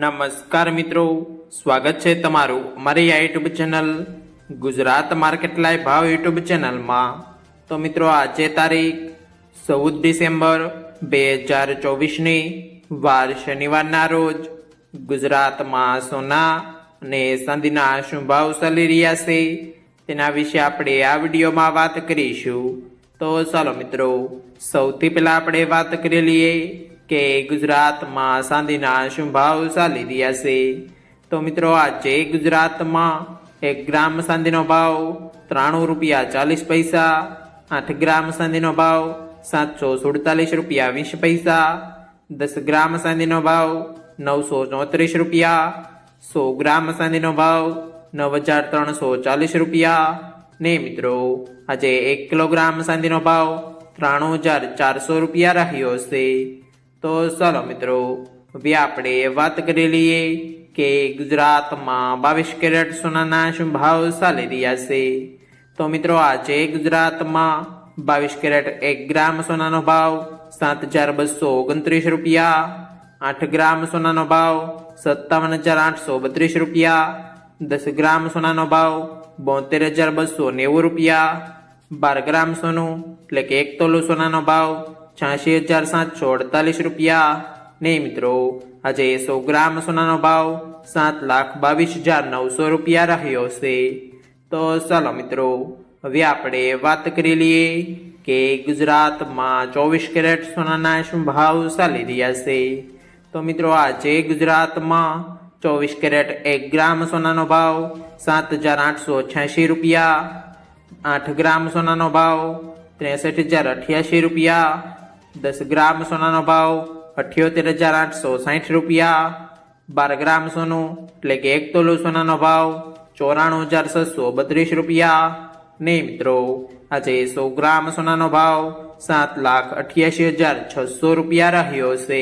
નમસ્કાર મિત્રો, સ્વાગત છે તમારું અમારી આ YouTube channel Gujarat market live ભાવ યુટ્યુબ ચેનલમાં। તો મિત્રો આજે તારીખ 14 ડિસેમ્બર 2024ની વાર શનિવારના રોજ ગુજરાતમાં સોના અને ચાંદીના શું ભાવ ચાલી રહ્યા છે તેના વિશે આપણે આ વિડીયોમાં વાત કરીશું। તો ચાલો મિત્રો, સૌથી પહેલા આપણે વાત કરી લઈએ કે ગુજરાતમાં ચાંદીના શું ભાવ ચાલી રહ્યા છે। તો મિત્રો આજે ગુજરાતમાં 1 ગ્રામ ચાંદીનો ભાવ 93 રૂપિયા 40 પૈસા, 8 ગ્રામ ચાંદીનો ભાવ 747 રૂપિયા 20 પૈસા, 10 ગ્રામ ચાંદીનો ભાવ 934 રૂપિયા, 100 ગ્રામ ચાંદીનો ભાવ 9340 રૂપિયા ને મિત્રો આજે 1 કિલોગ્રામ ચાંદીનો ભાવ 93400 રૂપિયા રહ્યો છે। તો ચાલો મિત્રો, હવે આપણે વાત કરી લઈએ કે ગુજરાતમાં 22 કેરેટ સોનાના શું ભાવ ચાલી રહ્યા છે। તો મિત્રો આજે ગુજરાતમાં 22 કેરેટ 1 ગ્રામ સોનાનો ભાવ 7229 રૂપિયા, 8 ગ્રામ સોનાનો ભાવ 57832 રૂપિયા, 10 ગ્રામ સોનાનો ભાવ 72290 રૂપિયા, 12 ગ્રામ સોનું એટલે કે 1 તોલો સોનાનો ભાવ 86748 રૂપિયા ને મિત્રો આજે 100 ગ્રામ સોનાનો ભાવ 7,22,900 રૂપિયા રહ્યો છે। તો ચાલો મિત્રો, હવે આપણે વાત કરી લઈએ કે ગુજરાતમાં 24 કેરેટ સોનાના શું ભાવ ચાલી રહ્યા છે। તો મિત્રો આજે ગુજરાતમાં 24 કેરેટ 1 ગ્રામ સોનાનો ભાવ 7886 રૂપિયા, 8 ગ્રામ સોનાનો ભાવ 63088 રૂપિયા, 10 ગ્રામ સોનાનો ભાવ 78860 રૂપિયા, 12 ગ્રામ સોનું એટલે કે 1 તોલો સોનાનો ભાવ 94632 રૂપિયા ને મિત્રો આજે 100 ગ્રામ સોનાનો ભાવ 7,88,600 રૂપિયા રહ્યો છે।